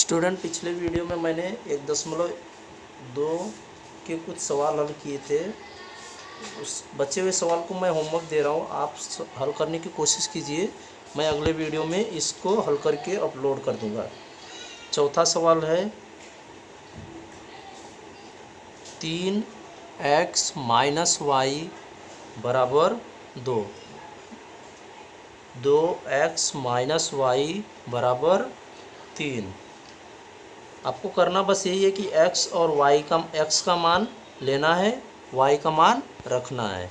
Student, पिछले video में मैंने 1.2 के कुछ सवाल हल किए थे। उस बचे हुए सवाल को मैं होमवर्क दे रहा हूँ, आप हल करने की कोशिश कीजिए। मैं अगले वीडियो में इसको हल करके अपलोड कर दूँगा। चौथा सवाल है 3x - y बराबर 2। 2x - y बराबर 3। आपको करना बस यही है कि x और x का मान लेना है, y का मान रखना है।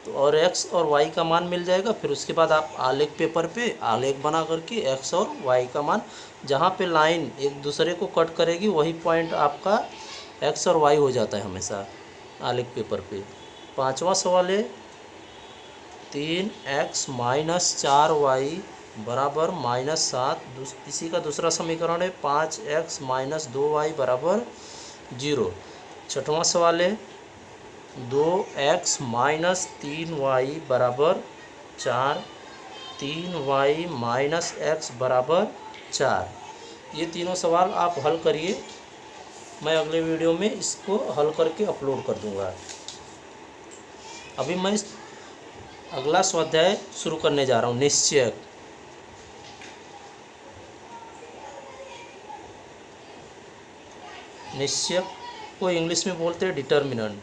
तो और x और y का मान मिल जाएगा। फिर उसके बाद आप आलेख पेपर पे आलेख बना करके x और y का मान, जहाँ पे लाइन एक दूसरे को कट करेगी वही पॉइंट आपका x और y हो जाता है हमेशा आलेख पेपर पे। पांचवा सवाल है 3x - 4y बराबर -7। इसी का दूसरा समीकरण है 5x - 2y बराबर 0। छठवां सवाल है 2x - 3y बराबर 4। 3y - x बराबर 4। ये तीनों सवाल आप हल करिए। मैं अगले वीडियो में इसको हल करके अपलोड कर दूंगा। अभी मैं अगला स्वाध्याय शुरू करने जा रहा हूँ, निश्चयक। निश्चयक को इंग्लिश में बोलते हैं डिटर्मिनेंट।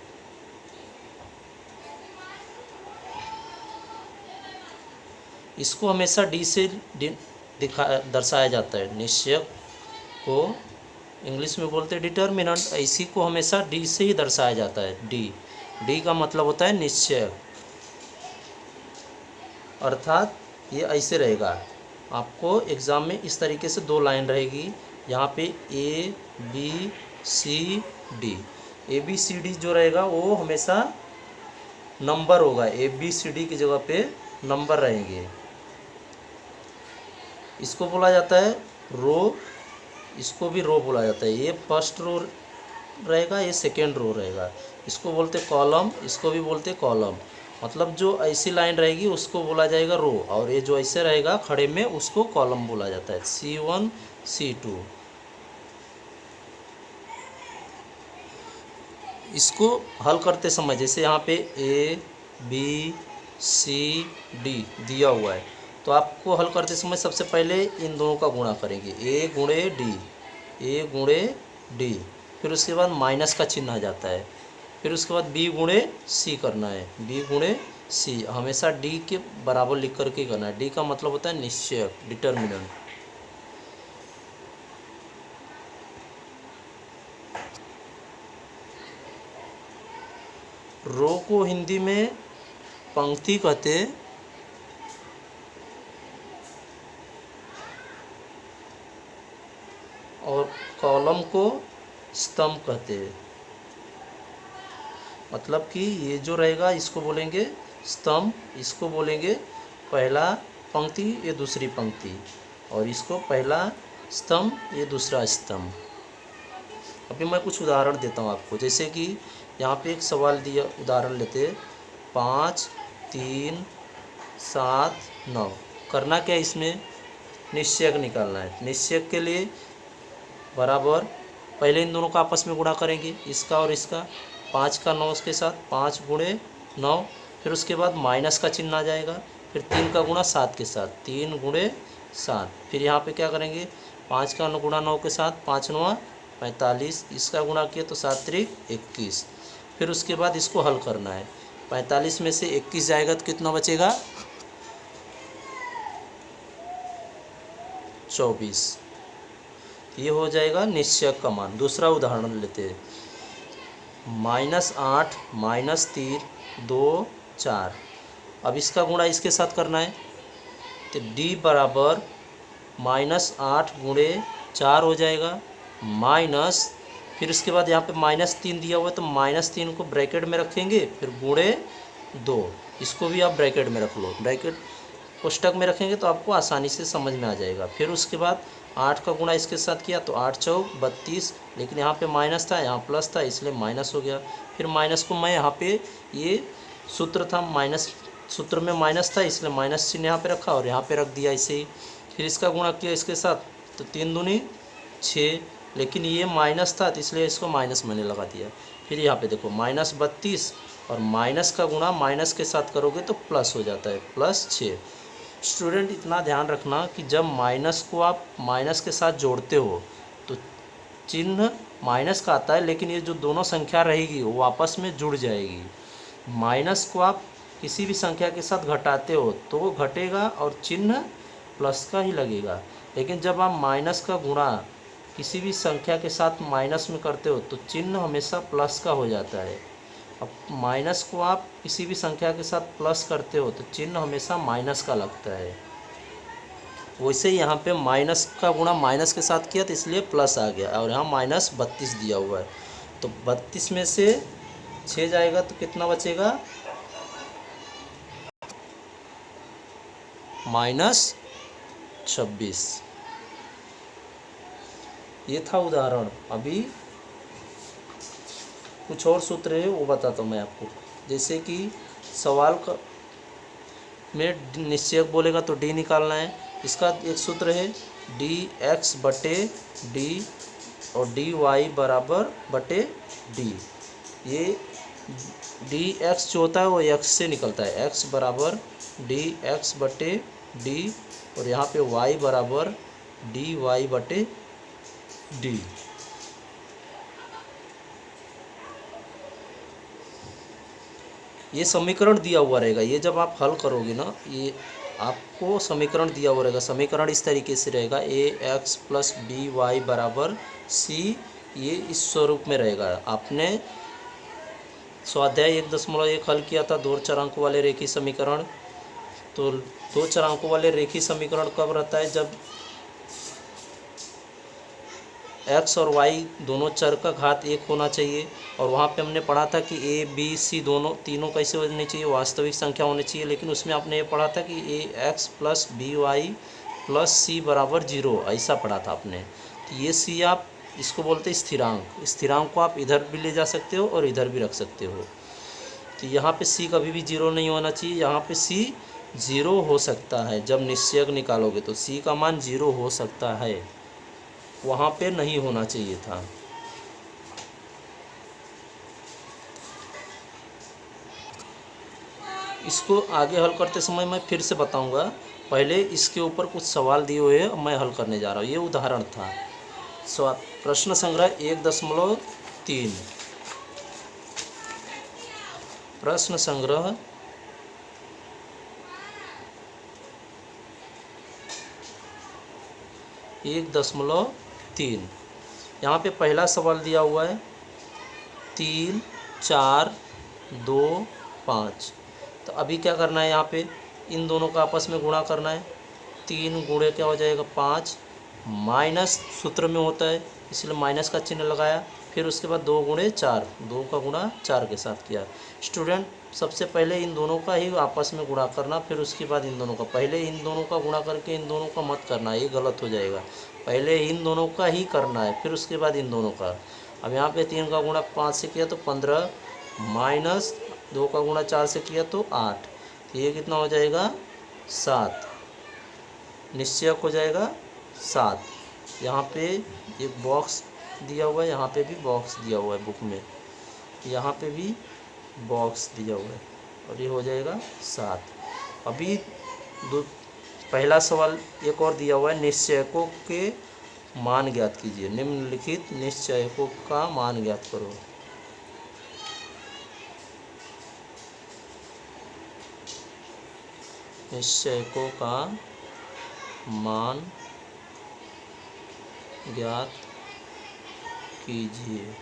इसको हमेशा डी से दर्शाया जाता है। निश्चयक को इंग्लिश में बोलते हैं डिटर्मिनेंट, इसी को हमेशा डी से ही दर्शाया जाता है। डी का मतलब होता है निश्चयक। अर्थात ये ऐसे रहेगा, आपको एग्ज़ाम में इस तरीके से 2 लाइन रहेगी। यहाँ पे ABCD, ABCD जो रहेगा वो हमेशा नंबर होगा। ABCD की जगह पे नंबर रहेंगे। इसको बोला जाता है रो, इसको भी रो बोला जाता है। ये फर्स्ट रो रहेगा, ये सेकेंड रो रहेगा। इसको बोलते कॉलम, इसको भी बोलते कॉलम। मतलब जो ऐसी लाइन रहेगी उसको बोला जाएगा रो, और ये जो ऐसे रहेगा खड़े में उसको कॉलम बोला जाता है। C1 C2। इसको हल करते समय जैसे यहाँ पे ABCD दिया हुआ है, तो आपको हल करते समय सबसे पहले इन दोनों का गुणा करेंगे, A गुणे D। फिर उसके बाद माइनस का चिन्ह आ जाता है। फिर उसके बाद B गुणे C करना है, B गुणे C। हमेशा D के बराबर लिख करके करना है। D का मतलब होता है निश्चयक, डिटर्मिनेंट। रो को हिंदी में पंक्ति कहते, और कॉलम को स्तंभ कहते हैं। मतलब कि ये जो रहेगा इसको बोलेंगे स्तंभ, इसको बोलेंगे पहला पंक्ति, ये दूसरी पंक्ति, और इसको पहला स्तंभ, ये दूसरा स्तंभ। अभी मैं कुछ उदाहरण देता हूँ आपको। जैसे कि यहाँ पे एक सवाल दिया, उदाहरण लेते 5 3 7 9। करना क्या, इसमें निश्चयक निकालना है। निश्चयक के लिए बराबर पहले इन दोनों का आपस में गुणा करेंगे, इसका और इसका। 5 का 9 के साथ 5 गुणे 9। फिर उसके बाद माइनस का चिन्ह आ जाएगा। फिर 3 का गुणा 7 के साथ, 3 गुणे 7। फिर यहाँ पे क्या करेंगे, 5 का गुणा 9 के साथ, 5 9 45। इसका गुणा किया तो 7 3 21। फिर उसके बाद इसको हल करना है। 45 में से 21 जाएगा तो कितना बचेगा, 24। ये हो जाएगा निश्चयक का मान। दूसरा उदाहरण लेते हैं, -8 -3 2 4। अब इसका गुणा इसके साथ करना है, तो D बराबर -8 गुणे 4 हो जाएगा, माइनस, फिर इसके बाद यहाँ पे -3 दिया हुआ है तो -3 को ब्रैकेट में रखेंगे, फिर गुणे 2। इसको भी आप ब्रैकेट में रख लो, ब्रैकेट कोष्टक में रखेंगे तो आपको आसानी से समझ में आ जाएगा। फिर उसके बाद 8 का गुणा इसके साथ किया तो 8 चौक 32, लेकिन यहाँ पे माइनस था, यहाँ प्लस था, इसलिए माइनस हो गया। फिर माइनस को मैं यहाँ पे, ये सूत्र था माइनस, सूत्र में माइनस था इसलिए माइनस चिन्ह यहाँ पे रखा और यहाँ पे रख दिया ऐसे ही। फिर इसका गुणा किया इसके साथ तो 3 दूनी 6, लेकिन ये माइनस था तो इसलिए इसको माइनस मैंने लगा दिया। फिर यहाँ पे देखो -32 और माइनस का गुणा माइनस के साथ करोगे तो प्लस हो जाता है, +6। स्टूडेंट इतना ध्यान रखना कि जब माइनस को आप माइनस के साथ जोड़ते हो तो चिन्ह माइनस का आता है, लेकिन ये जो दोनों संख्या रहेगी वो आपस में जुड़ जाएगी। माइनस को आप किसी भी संख्या के साथ घटाते हो तो वो घटेगा और चिन्ह प्लस का ही लगेगा, लेकिन जब आप माइनस का गुणा किसी भी संख्या के साथ माइनस में करते हो तो चिन्ह हमेशा प्लस का हो जाता है। अब माइनस को आप किसी भी संख्या के साथ प्लस करते हो तो चिन्ह हमेशा माइनस का लगता है। वैसे ही यहाँ पे माइनस का गुणा माइनस के साथ किया तो इसलिए प्लस आ गया, और यहाँ -32 दिया हुआ है तो 32 में से 6 जाएगा तो कितना बचेगा, -26। ये था उदाहरण। अभी कुछ और सूत्र है वो बताता हूँ मैं आपको। जैसे कि सवाल का में निश्चयक बोलेगा तो डी निकालना है। इसका एक सूत्र है dx/d और dy/d। ये dx जो होता है वो x से निकलता है, x बराबर dx/d और यहाँ पे y बराबर dy/d। ये समीकरण दिया हुआ रहेगा। ये जब आप हल करोगे ना, ये आपको समीकरण दिया हुआ रहेगा। समीकरण इस तरीके से रहेगा ax + by बराबर c। ये इस स्वरूप में रहेगा। आपने स्वाध्याय 1.1 हल किया था 2 चरांकों वाले रेखीय समीकरण। तो 2 चरांकों वाले रेखीय समीकरण कब रहता है, जब x और y दोनों चर का घात 1 होना चाहिए। और वहाँ पे हमने पढ़ा था कि a b c तीनों कैसे होने चाहिए, वास्तविक संख्या होनी चाहिए। लेकिन उसमें आपने ये पढ़ा था कि ax + by + c बराबर 0, ऐसा पढ़ा था आपने। तो ये c आप इसको बोलते हैं स्थिरांक। स्थिरांक को आप इधर भी ले जा सकते हो और इधर भी रख सकते हो। तो यहाँ पे c कभी भी 0 नहीं होना चाहिए। यहाँ पे c 0 हो सकता है, जब निश्चयक निकालोगे तो c का मान 0 हो सकता है, वहाँ पे नहीं होना चाहिए था। इसको आगे हल करते समय मैं फिर से बताऊंगा। पहले इसके ऊपर कुछ सवाल दिए हुए हैं, मैं हल करने जा रहा हूँ। ये उदाहरण था। प्रश्न संग्रह 1.3। प्रश्न संग्रह 1.3। यहाँ पे पहला सवाल दिया हुआ है 3, 4, 2, 5। तो अभी क्या करना है, यहाँ पे इन दोनों का आपस में गुणा करना है। 3 गुणे क्या हो जाएगा 5, माइनस सूत्र में होता है इसलिए माइनस का चिन्ह लगाया। फिर उसके बाद 2 गुणे 4, 2 का गुणा 4 के साथ किया। स्टूडेंट सबसे पहले इन दोनों का ही आपस में गुणा करना, फिर उसके बाद इन दोनों का। पहले इन दोनों का गुणा करके इन दोनों का मत करना, ये गलत हो जाएगा। पहले इन दोनों का ही करना है, फिर उसके बाद इन दोनों का। अब यहाँ पे 3 का गुणा 5 से किया तो 15, माइनस 2 का गुणा 4 से किया तो 8। तो ये कितना हो जाएगा 7। निश्चयक हो जाएगा 7। यहाँ पे एक बॉक्स दिया हुआ है, यहाँ पे भी बॉक्स दिया हुआ है बुक में, यहाँ पे भी बॉक्स दिया हुआ है, और ये हो जाएगा 7। अभी पहला सवाल एक और दिया हुआ है, निश्चयकों के मान ज्ञात कीजिए। निम्नलिखित निश्चयकों का मान ज्ञात करो। निश्चयकों का मान ज्ञात कीजिए।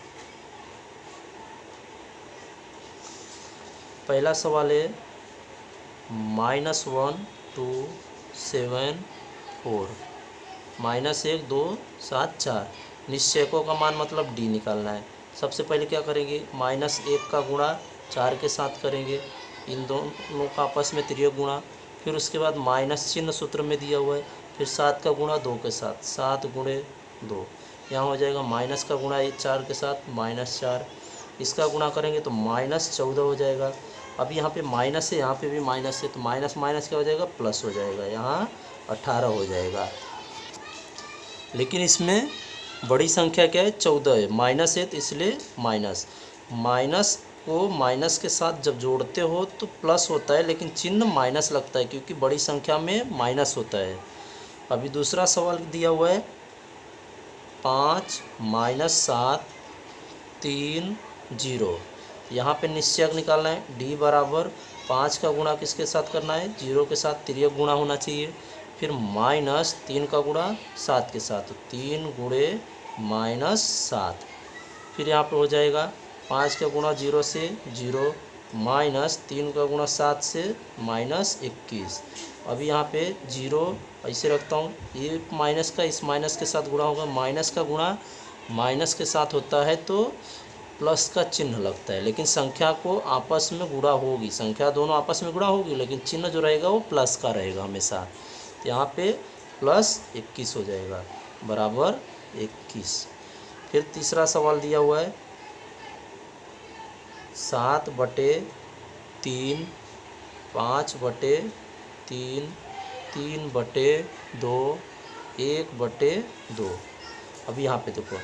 पहला सवाल है -1, 2, 7, 4, -1, 2, 7, 4। निश्चयकों का मान मतलब डी निकालना है। सबसे पहले क्या करेंगे, -1 का गुणा 4 के साथ करेंगे, इन दोनों का आपस में तिर्यक गुणा। फिर उसके बाद माइनस चिन्ह सूत्र में दिया हुआ है, फिर 7 का गुणा 2 के साथ, 7 गुणे 2। यहाँ हो जाएगा माइनस का गुणा 4 के साथ -4। इसका गुणा करेंगे तो -14 हो जाएगा। अब यहाँ पे माइनस है, यहाँ पे भी माइनस है, तो माइनस माइनस क्या हो जाएगा प्लस हो जाएगा, यहाँ 18 हो जाएगा। लेकिन इसमें बड़ी संख्या क्या है 14 है, माइनस है तो इसलिए माइनस। माइनस को माइनस के साथ जब जोड़ते हो तो प्लस होता है, लेकिन चिन्ह माइनस लगता है क्योंकि बड़ी संख्या में माइनस होता है। अभी दूसरा सवाल दिया हुआ है 5 माइनस 7 3 0। यहाँ पे निश्चयक निकालना है। डी बराबर 5 का गुणा किसके साथ करना है, 0 के साथ तिर्यक गुणा होना चाहिए। फिर माइनस 3 का गुणा 7 के साथ, तो 3 गुणे माइनस 7। फिर यहाँ पे हो जाएगा 5 का गुणा 0 से 0, माइनस 3 का गुणा 7 से माइनस 21। अभी यहाँ पे 0 ऐसे रखता हूँ, ये माइनस का इस माइनस के साथ गुणा होगा। माइनस का गुणा माइनस के साथ होता है तो प्लस का चिन्ह लगता है, लेकिन संख्या को आपस में गुणा होगी, संख्या दोनों आपस में गुणा होगी, लेकिन चिन्ह जो रहेगा वो प्लस का रहेगा हमेशा। तो यहाँ पे प्लस 21 हो जाएगा बराबर 21। फिर तीसरा सवाल दिया हुआ है 7/3, 5/3, 3/2, 1/2। अभी यहाँ पे देखो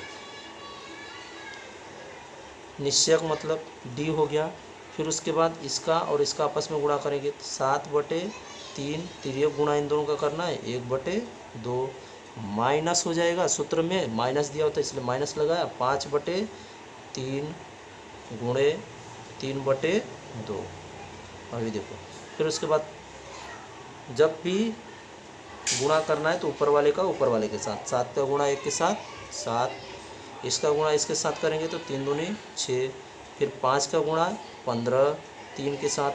निश्चयक मतलब डी हो गया। फिर उसके बाद इसका और इसका आपस में गुणा करेंगे तो 7/3, तिर्यक गुणा इन दोनों का करना है 1/2, माइनस हो जाएगा, सूत्र में माइनस दिया होता है इसलिए माइनस लगाया। 5/3 गुणे 3/2। अभी देखो फिर उसके बाद जब भी गुणा करना है तो ऊपर वाले का ऊपर वाले के साथ, 7 का गुणा 1 के साथ 7, इसका गुणा इसके साथ करेंगे तो 3 दूनी 6। फिर 5 का गुणा 15 3 के साथ,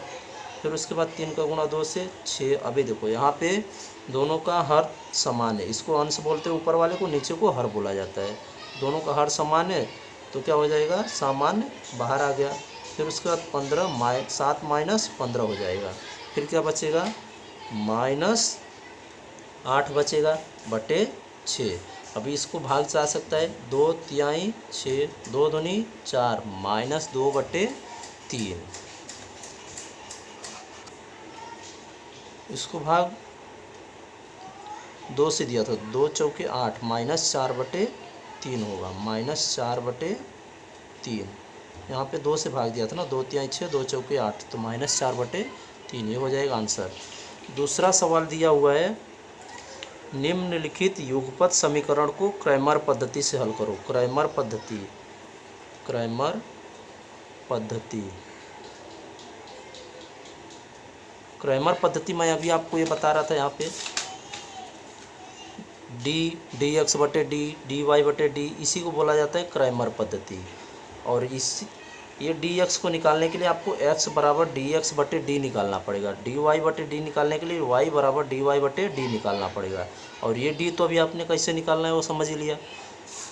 फिर उसके बाद 3 का गुणा 2 से 6। अभी देखो यहाँ पे दोनों का हर समान है, इसको अंश बोलते हैं ऊपर वाले को, नीचे को हर बोला जाता है। दोनों का हर समान है तो क्या हो जाएगा, सामान्य बाहर आ गया। फिर उसके बाद 7 माइनस 15 हो जाएगा। फिर क्या बचेगा, -8 बचेगा बटे 6। अभी इसको भाग जा सकता है, 2 तिहाई 6, 2 दूनी 4, -2/3। इसको भाग 2 से दिया था, 2 चौके 8, -4/3 होगा, -4/3। यहाँ पे 2 से भाग दिया था ना, 2 तिहाई 6, 2 चौके 8, तो -4/3 ये हो जाएगा आंसर। दूसरा सवाल दिया हुआ है निम्नलिखित युगपत समीकरण को क्रैमर पद्धति से हल करो। क्रैमर पद्धति, क्रैमर पद्धति, क्रैमर पद्धति मैं अभी आपको ये बता रहा था। यहाँ पे dx/d, dy/d, इसी को बोला जाता है क्रैमर पद्धति। और ये dx को निकालने के लिए आपको x बराबर dx/d निकालना पड़ेगा, dy/d निकालने के लिए y बराबर dy/d निकालना पड़ेगा। और ये d तो अभी आपने कैसे निकालना है वो समझ ही लिया।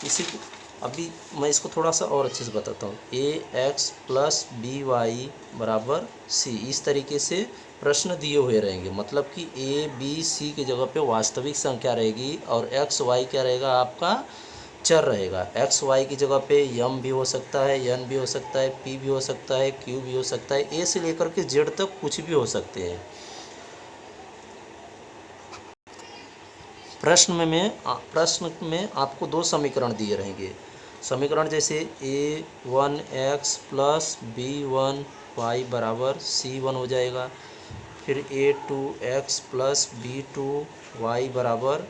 इसी को अभी मैं इसको थोड़ा सा और अच्छे से बताता हूँ। ax + by = c, इस तरीके से प्रश्न दिए हुए रहेंगे, मतलब कि a b c की जगह पे वास्तविक संख्या रहेगी और x y क्या रहेगा, आपका चर रहेगा। एक्स वाई की जगह पे यम भी हो सकता है, एन भी हो सकता है, पी भी हो सकता है, क्यू भी हो सकता है, ए से लेकर के जेड तक कुछ भी हो सकते हैं। प्रश्न में आपको 2 समीकरण दिए रहेंगे। समीकरण जैसे a1x + b1y = c1 हो जाएगा। फिर a2x + b2y =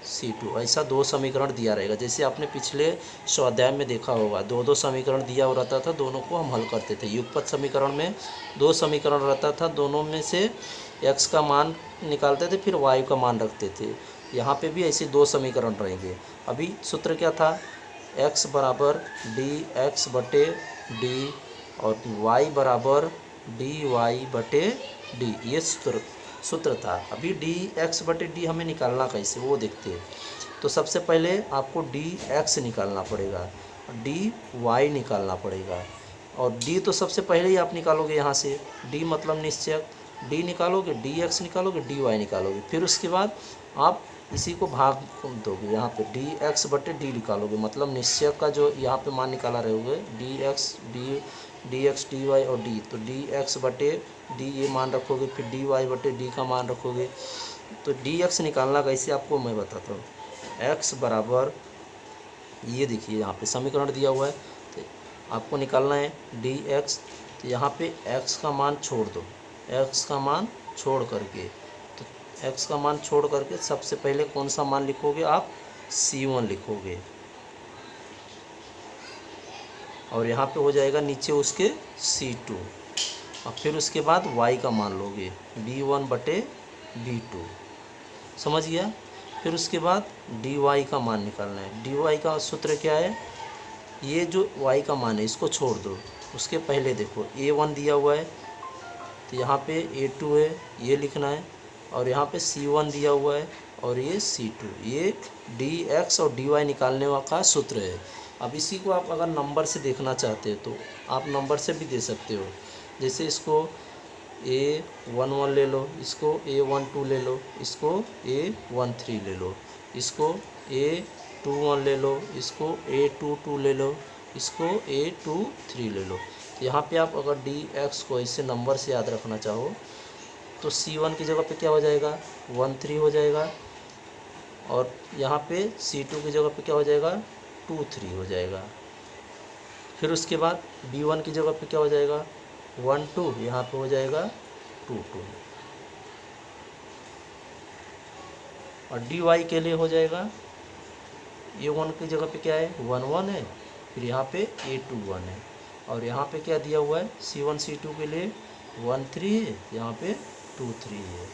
c2, ऐसा 2 समीकरण दिया रहेगा। जैसे आपने पिछले स्वाध्याय में देखा होगा, 2 समीकरण दिया हो रहता था, दोनों को हम हल करते थे। युगपत समीकरण में 2 समीकरण रहता था, दोनों में से x का मान निकालते थे, फिर y का मान रखते थे। यहाँ पे भी ऐसे 2 समीकरण रहेंगे। अभी सूत्र क्या था, x = dx/d और y = dy/d, ये सूत्र था। अभी dx/d हमें निकालना कैसे वो देखते हैं। तो सबसे पहले आपको dx निकालना पड़ेगा, dy निकालना पड़ेगा। और d तो सबसे पहले ही आप निकालोगे, यहाँ से d मतलब निश्चयक, d निकालोगे, dx निकालोगे, dy निकालोगे। फिर उसके बाद आप इसी को भाग दोगे, यहाँ पे dx/d निकालोगे, मतलब निश्चयक का जो यहाँ पे मान निकाला रहोगे, dx dy और d, तो dx/d ये मान रखोगे, फिर dy/d का मान रखोगे। तो dx निकालना कैसे आपको मैं बताता हूँ। x = ये देखिए यहाँ पे समीकरण दिया हुआ है, तो आपको निकालना है डी एक्स। तो यहाँ पे एक्स का मान छोड़ दो, एक्स का मान छोड़ करके, तो एक्स का मान छोड़ करके सबसे पहले कौन सा मान लिखोगे आप, C1 लिखोगे, और यहाँ पे हो जाएगा नीचे उसके C2, और फिर उसके बाद y का मान लोगे B1/B2, समझ गया। फिर उसके बाद dy का मान निकालना है। dy का सूत्र क्या है, ये जो y का मान है इसको छोड़ दो, उसके पहले देखो a1 दिया हुआ है, तो यहाँ पे a2 है, ये लिखना है, और यहाँ पे c1 दिया हुआ है और ये c2, ये dx और dy निकालने का सूत्र है। अब इसी को आप अगर नंबर से देखना चाहते हो तो आप नंबर से भी दे सकते हो, जैसे इसको A11 ले लो, इसको A12 ले लो, इसको A13 ले लो, इसको A21 ले लो, इसको A22 ले लो, इसको A23 ले लो। तो यहाँ पे आप अगर dx को ऐसे नंबर से याद रखना चाहो तो C1 की जगह पे क्या हो जाएगा, 13 हो जाएगा, और यहाँ पे C2 की जगह पे क्या हो जाएगा, 23 हो जाएगा। फिर उसके बाद B1 की जगह पे क्या हो जाएगा, 12, यहाँ पे हो जाएगा 22, और dy के लिए हो जाएगा A1 की जगह पे क्या है, 11 है, फिर यहाँ पे A21 है, और यहाँ पे क्या दिया हुआ है, C1 C2 के लिए 13 है, यहाँ पे 23 है।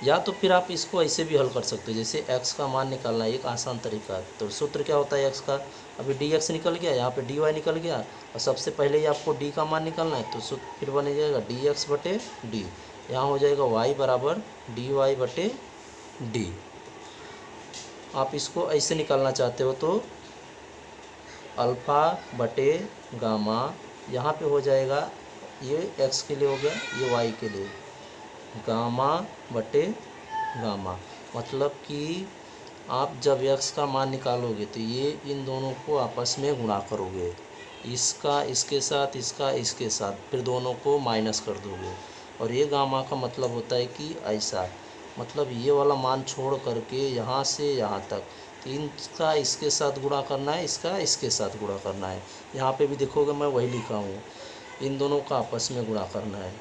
या तो फिर आप इसको ऐसे भी हल कर सकते हो, जैसे x का मान निकालना है, एक आसान तरीका है। तो सूत्र क्या होता है x का, अभी dx निकल गया, यहाँ पे dy निकल गया, और सबसे पहले ही आपको d का मान निकालना है, तो सूत्र फिर बन जाएगा dx/d, यहाँ हो जाएगा y बराबर dy/d। आप इसको ऐसे निकालना चाहते हो तो अल्फ़ा/गामा, यहाँ पे हो जाएगा, ये x के लिए हो गया, ये y के लिए, गामा/गामा, मतलब कि आप जब x का मान निकालोगे तो ये इन दोनों को आपस में गुणा करोगे, इसका इसके साथ, इसका इसके साथ, फिर दोनों को माइनस कर दोगे, और ये गामा का मतलब होता है कि ऐसा, मतलब ये वाला मान छोड़ करके यहाँ से यहाँ तक, तो इनका इसके साथ गुणा करना है, इसका इसके साथ गुणा करना है। यहाँ पे भी देखोगे मैं वही लिखा हूँ, इन दोनों का आपस में गुणा करना है।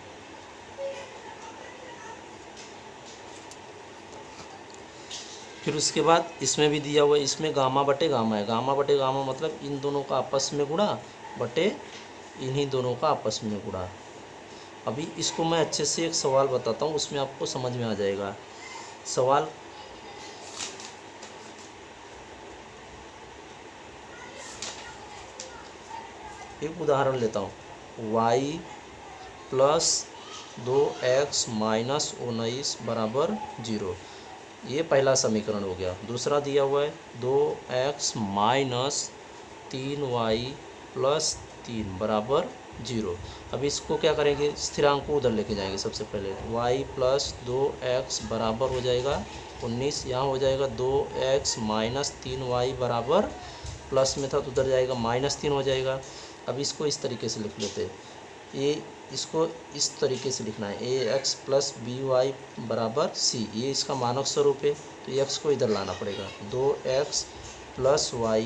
फिर उसके बाद इसमें भी दिया हुआ है, इसमें गामा/गामा है, गामा/गामा मतलब इन दोनों का आपस में गुणा बटे इन्हीं दोनों का आपस में गुणा। अभी इसको मैं अच्छे से एक सवाल बताता हूँ, उसमें आपको समझ में आ जाएगा। सवाल, एक उदाहरण लेता हूँ, y + 2x - 19 = 0, ये पहला समीकरण हो गया। दूसरा दिया हुआ है 2x - 3y + 3 = 0। अब इसको क्या करेंगे, स्थिरांक को उधर लेके जाएंगे। सबसे पहले y + 2x बराबर हो जाएगा 19, यहाँ हो जाएगा 2x - 3y बराबर, प्लस में था तो उधर जाएगा -3 हो जाएगा। अब इसको इस तरीके से लिख लेते हैं, इसको इस तरीके से लिखना है, ax + by बराबर c, ये इसका मानक स्वरूप है, तो x को इधर लाना पड़ेगा, 2x + y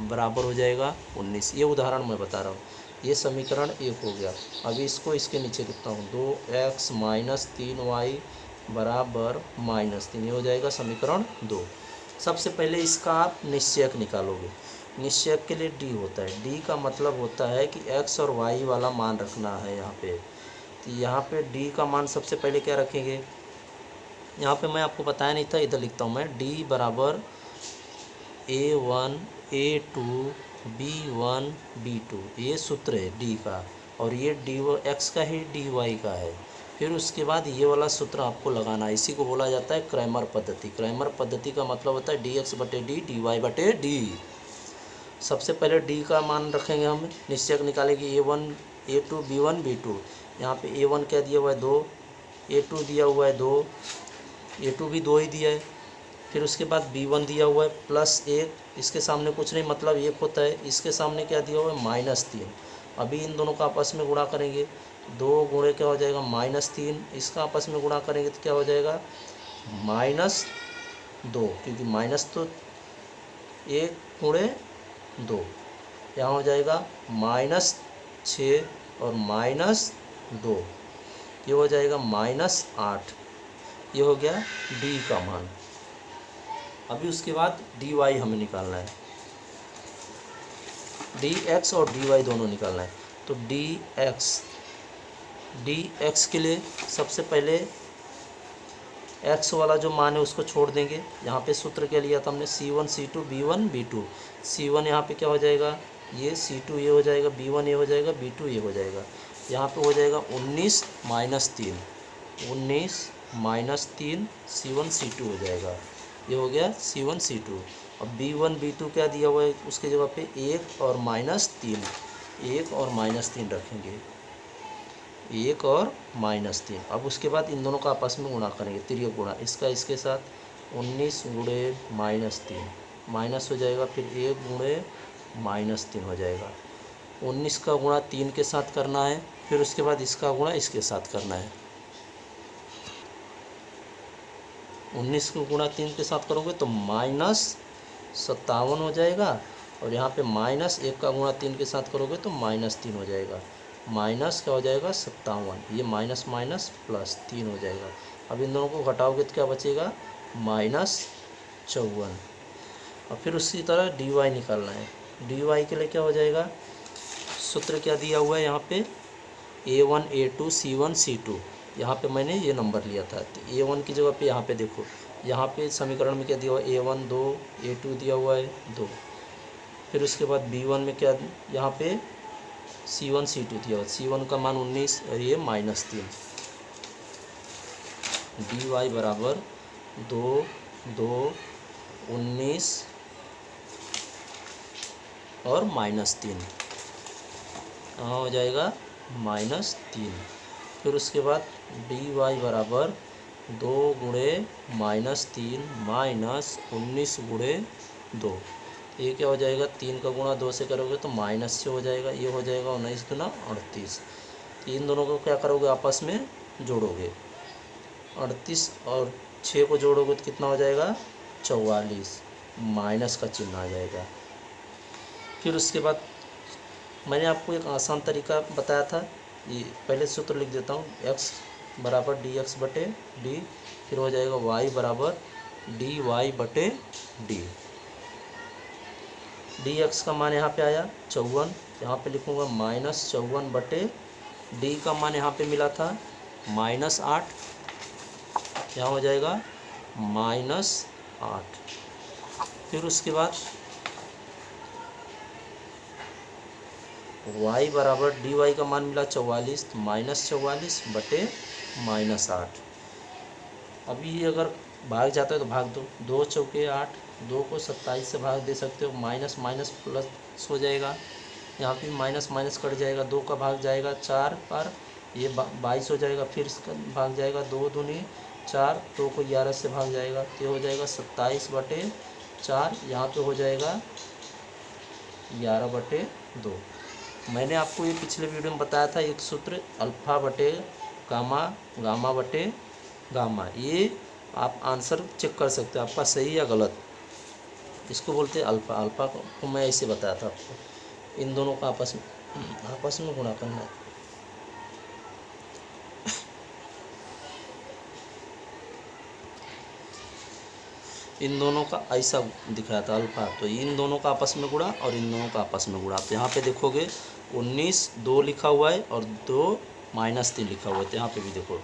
बराबर हो जाएगा 19। ये उदाहरण मैं बता रहा हूँ, ये समीकरण 1 हो गया। अभी इसको इसके नीचे लिखता हूँ, 2x - 3y बराबर -3, ये हो जाएगा समीकरण 2। सबसे पहले इसका आप निश्चयक निकालोगे। निश्चयक के लिए d होता है, d का मतलब होता है कि x और y वाला मान रखना है यहाँ पे। तो यहाँ पे d का मान सबसे पहले क्या रखेंगे, यहाँ पे मैं आपको बताया नहीं था, इधर लिखता हूँ मैं, d बराबर a1 a2 b1 b2, ये सूत्र है d का, और ये x का ही dy का है। फिर उसके बाद ये वाला सूत्र आपको लगाना है, इसी को बोला जाता है क्रैमर पद्धति। क्रैमर पद्धति का मतलब होता है dx/d dy/d। सबसे पहले d का मान रखेंगे हम, निश्चयक निकालेंगे, a1 a2 b1 b2। यहाँ पे a1 क्या दिया हुआ है 2, a2 दिया हुआ है 2, a2 भी 2 ही दिया है। फिर उसके बाद b1 दिया हुआ है +1, इसके सामने कुछ नहीं, मतलब 1 होता है, इसके सामने क्या दिया हुआ है -3। अभी इन दोनों का आपस में गुणा करेंगे, 2 गुणे क्या हो जाएगा -3, इसका आपस में गुणा करेंगे तो क्या हो जाएगा माइनस 2, क्योंकि माइनस तो 1 गुणे 2, यहाँ हो जाएगा -6 और -2, ये हो जाएगा -8। ये हो गया डी का मान। अभी उसके बाद डी वाई हमें निकालना है, डी एक्स और डी वाई दोनों निकालना है। तो डी एक्स के लिए सबसे पहले एक्स वाला जो मान है उसको छोड़ देंगे। यहाँ पे सूत्र क्या लिया था हमने, C1 C2 B1 B2। C1 यहाँ पे क्या हो जाएगा, ये C2 ये हो जाएगा, B1 ये हो जाएगा, B2 ये हो जाएगा। यहाँ पे हो जाएगा 19 - 3, 19 - 3 C1 C2 हो जाएगा। ये हो गया C1 C2। अब B1 B2 क्या दिया हुआ है, उसके जगह पे 1 और -3, 1 और -3 रखेंगे, 1 और -3। अब उसके बाद इन दोनों का आपस में गुणा करेंगे, तिर्यक गुणा, इसका इसके साथ 19 गुणे -3 माइनस हो जाएगा, फिर 1 गुणे -3 हो जाएगा। 19 का गुणा 3 के साथ करना है, फिर उसके बाद इसका गुणा इसके साथ करना है। 19 को गुणा 3 के साथ करोगे तो -57 हो जाएगा, और यहाँ पे -1 का गुणा 3 के साथ करोगे तो -3 हो जाएगा। माइनस क्या हो जाएगा 57, ये माइनस माइनस +3 हो जाएगा। अब इन दोनों को घटाओगे तो क्या बचेगा, -54। और फिर उसी तरह डी वाई निकालना है। डी वाई के लिए क्या हो जाएगा, सूत्र क्या दिया हुआ है यहाँ पे, A1 A2 C1 C2। यहाँ पे मैंने ये नंबर लिया था, तो A1 की जगह पे यहाँ पे देखो, यहाँ पे समीकरण में क्या दिया हुआ है, A1 2, A2 दिया हुआ है 2। फिर उसके बाद B1 में क्या, यहाँ पे C1 C2 दिया हुआ, C1 का मान 19 और ये -3। डी वाई बराबर 2 2 19 और -3, यहाँ हो जाएगा -3। फिर उसके बाद डी वाई बराबर 2 गुणे -3 -19 गुणे 2। ये क्या हो जाएगा, 3 का गुणा 2 से करोगे तो माइनस से हो जाएगा, ये हो जाएगा 19 गुना 38। इन दोनों को क्या करोगे, आपस में जोड़ोगे, 38 और 6 को जोड़ोगे तो कितना हो जाएगा 44, माइनस का चिन्ह आ जाएगा। फिर उसके बाद मैंने आपको एक आसान तरीका बताया था, ये पहले सूत्र लिख देता हूँ, x बराबर dx बटे डी, फिर हो जाएगा y बराबर dy बटे डी। dx का मान यहाँ पे आया 54, यहाँ पे लिखूँगा -54 बटे डी का मान यहाँ पे मिला था -8, यहाँ हो जाएगा -8। फिर उसके बाद y बराबर dy का मान मिला 44, तो -44 बटे -8। अभी अगर भाग जाता है तो भाग दो, 2 चौके 8, 2 को 27 से भाग दे सकते हो, माइनस माइनस प्लस हो जाएगा, यहाँ पे माइनस माइनस कट जाएगा, 2 का भाग जाएगा 4 पर, ये 22 हो जाएगा, फिर इसका भाग जाएगा 2 दूनी 4, 2 को 11 से भाग जाएगा, तो ये हो जाएगा 27 बटे 4, यहाँ पे हो जाएगा 11 बटे 2। मैंने आपको ये पिछले वीडियो में बताया था एक सूत्र, अल्फ़ा बटे गामा, गामा बटे गामा। ये आप आंसर चेक कर सकते हो आपका सही या गलत, इसको बोलते हैं अल्फ़ा। अल्फ़ा को मैं ऐसे बताया था आपको, इन दोनों का आपस में गुणा करना है। इन दोनों का ऐसा दिखाया था अल्फ़ा, तो इन दोनों का आपस में गुणा और इन दोनों का आपस में गुणा। तो यहाँ पे देखोगे 19 2 लिखा हुआ है और 2 -3 लिखा हुआ है, तो यहाँ पे भी देखो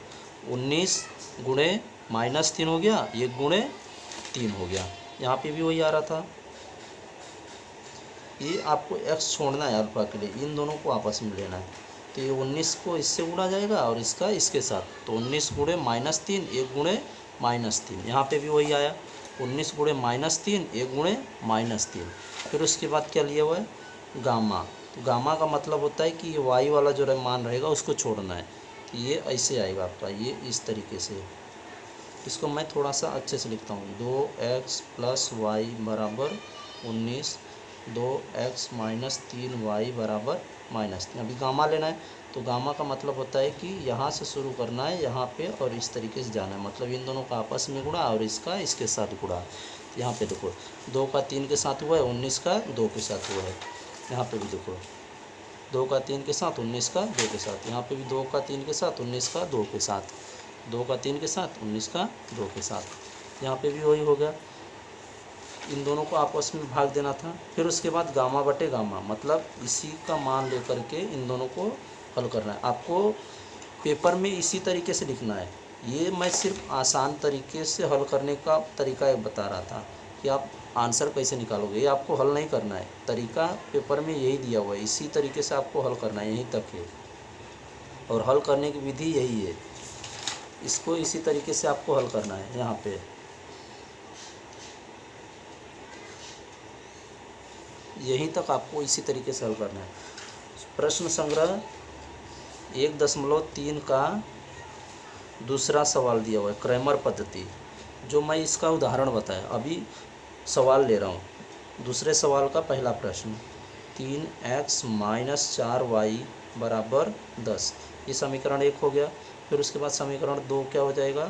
19 गुणे -3 हो गया, 1 गुणे 3 हो गया, यहाँ पे भी वही आ रहा था। ये आपको x छोड़ना है अल्फ़ा के लिए, इन दोनों को आपस में लेना है। तो ये 19 को इससे गुणा जाएगा और इसका इसके साथ, तो 19 गुणे -3 1 गुणे -3, यहाँ पे भी वही आया 19 गुणे -3 1 गुणे -3। फिर उसके बाद क्या लिया हुआ है, गामा। तो गामा का मतलब होता है कि ये y वाला जो मान रहेगा उसको छोड़ना है, तो ये ऐसे आएगा आपका, ये इस तरीके से। इसको मैं थोड़ा सा अच्छे से लिखता हूँ, 2x + y बराबर 19, 2x - 3y बराबर -3। अभी गामा लेना है, तो गामा का मतलब होता है कि यहाँ से शुरू करना है यहाँ पे और इस तरीके से जाना है, मतलब इन दोनों का आपस में गुणा और इसका इसके साथ गुणा। यहाँ पे देखो 2 का 3 के साथ हुआ है, 19 का 2 के साथ हुआ है। यहाँ पे भी देखो 2 का 3 के साथ, 19 का 2 के साथ। यहाँ पे भी 2 का 3 के साथ, 19 का 2 के साथ। 2 का 3 के साथ, 19 का 2 के साथ। यहाँ पे भी वही हो गया, इन दोनों को आपस में भाग देना था। फिर उसके बाद गामा बटे गामा, मतलब इसी का मान लेकर के इन दोनों को हल करना है। आपको पेपर में इसी तरीके से लिखना है। ये मैं सिर्फ आसान तरीके से हल करने का तरीका एक बता रहा था कि आप आंसर कैसे निकालोगे, ये आपको हल नहीं करना है। तरीका पेपर में यही दिया हुआ है, इसी तरीके से आपको हल करना है, यहीं तक है। और हल करने की विधि यही है, इसको इसी तरीके से आपको हल करना है। यहाँ पे यहीं तक आपको इसी तरीके से हल करना है। प्रश्न संग्रह 1.3 का दूसरा सवाल दिया हुआ है, क्रैमर पद्धति, जो मैं इसका उदाहरण बताया। अभी सवाल ले रहा हूँ। दूसरे सवाल का पहला प्रश्न, 3x - 4y = 10, ये समीकरण 1 हो गया। फिर उसके बाद समीकरण 2 क्या हो जाएगा,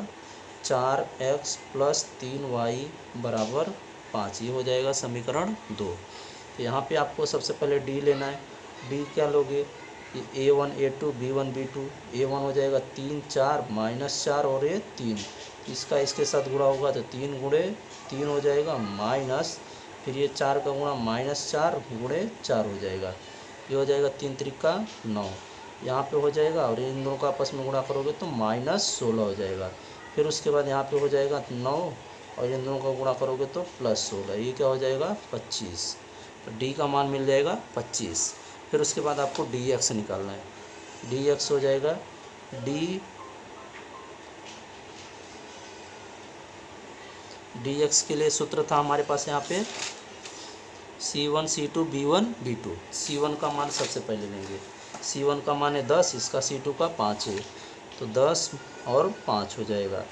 4x + 3y = 5, ये हो जाएगा समीकरण 2। तो यहाँ पे आपको सबसे पहले डी लेना है। डी क्या लोगे, ये A1 A2 B1 B2। A1 हो जाएगा 3 4 -4 और ये 3, इसका इसके साथ गुणा होगा तो 3 गुणे 3 हो जाएगा माइनस, फिर ये 4 का गुणा -4 गुणे 4 हो जाएगा, ये हो जाएगा 3 त्रिका 9, यहाँ पे हो जाएगा। और इन दोनों का आपस में गुणा करोगे तो -16 हो जाएगा। फिर उसके बाद यहाँ पे हो जाएगा 9 और इन दोनों का गुणा करोगे तो +16, ये क्या हो जाएगा 25। तो डी का मान मिल जाएगा 25। फिर उसके बाद आपको डी एक्स निकालना है। डी एक्स हो जाएगा डी एक्स के लिए सूत्र था हमारे पास यहाँ पे C1 C2 B1 B2। C1 का मान सबसे पहले लेंगे, C1 का मान है 10, इसका C2 का 5 है, तो 10 और 5 हो जाएगा।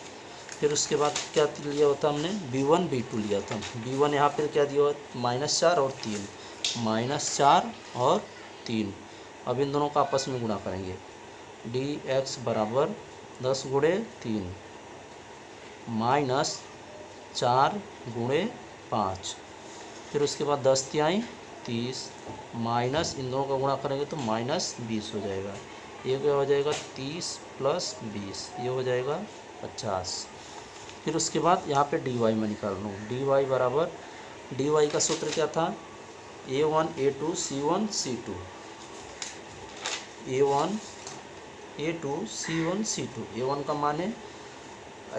फिर उसके बाद क्या लिया होता हमने, B1 B2 लिया था। B1 यहाँ पर क्या दिया हुआ, -4 और 3, -4 और 3। अब इन दोनों का आपस में गुणा करेंगे। dx = 10 गुणे 3 -4 गुणे 5। फिर उसके बाद 10 तिहाई 30 माइनस, इन दोनों का गुणा करेंगे तो -20 हो जाएगा। ये क्या हो जाएगा 30 + 20, ये हो जाएगा 50। फिर उसके बाद यहाँ पे dy में निकाल लूँ। dy का सूत्र क्या था, A1 A2 C1 C2, A1 A2 C1 C2। A1 का मान है,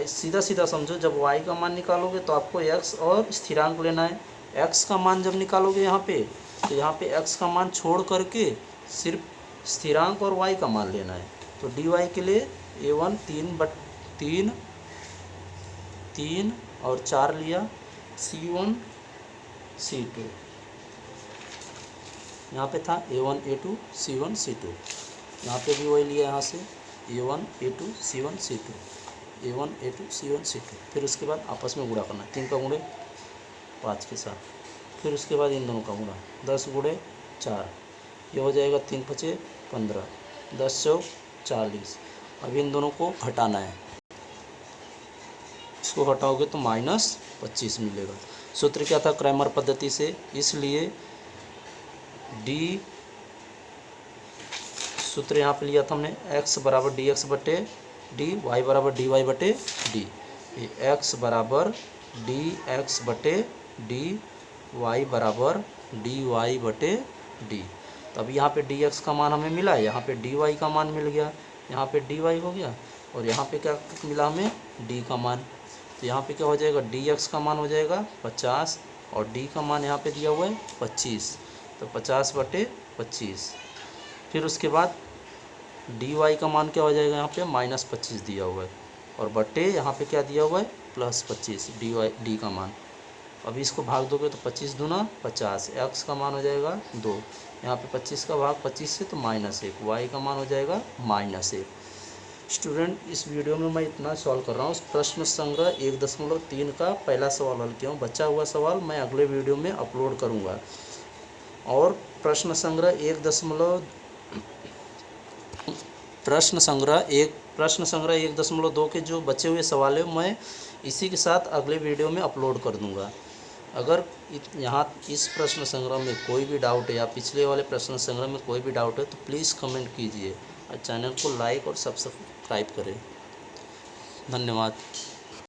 सीधा सीधा समझो, जब y का मान निकालोगे तो आपको x और स्थिरांक लेना है। x का मान जब निकालोगे यहाँ पे, तो यहाँ पे x का मान छोड़ करके सिर्फ स्थिरांक और y का मान लेना है। तो dy के लिए A1 3 और 4 लिया, C1 C2, यहाँ पे था A1 A2 C1 C2, यहाँ पे भी वही लिया, यहाँ से A1 A2 C1 C2, A1 A2 C1 C2। फिर उसके बाद आपस में गुणा करना, 3 का गुणे 5 के साथ। फिर उसके बाद इन दोनों का गुणा, 10 गुणे 4, ये हो जाएगा 3 × 5 = 15, 10 × 40। अब इन दोनों को घटाना है, इसको हटाओगे तो -25 मिलेगा। सूत्र क्या था, क्रैमर पद्धति से, इसलिए डी सूत्र यहाँ पे लिया था हमने, x = dx बटे डी, y = dy बटे डी। x = dx बटे डी, y = dy बटे डी। तो अब यहाँ पे dx का मान हमें मिला है, यहाँ पे dy का मान मिल गया, यहाँ पे dy हो गया, और यहाँ पे क्या मिला हमें, d का मान। तो यहाँ पे क्या हो जाएगा, dx का मान हो जाएगा 50 और d का मान यहाँ पे दिया हुआ है 25, तो 50 बटे 25। फिर उसके बाद dy का मान क्या हो जाएगा, यहाँ पे -25 दिया हुआ है, और बटे यहाँ पे क्या दिया हुआ है +25 डी का मान। अभी इसको भाग दोगे तो 25 दूना 50, x का मान हो जाएगा 2, यहाँ पे 25 का भाग 25 से तो -1, y का मान हो जाएगा -1। स्टूडेंट, इस वीडियो में मैं इतना सॉल्व कर रहा हूँ। प्रश्न संग्रह 1.3 का पहला सवाल हल किया हूँ, बचा हुआ सवाल मैं अगले वीडियो में अपलोड करूँगा। और प्रश्न संग्रह प्रश्न संग्रह 1.2 के जो बचे हुए सवाल है मैं इसी के साथ अगले वीडियो में अपलोड कर दूंगा। अगर यहाँ इस प्रश्न संग्रह में कोई भी डाउट है या पिछले वाले प्रश्न संग्रह में कोई भी डाउट है तो प्लीज़ कमेंट कीजिए और चैनल को लाइक और सब्सक्राइब करें। धन्यवाद।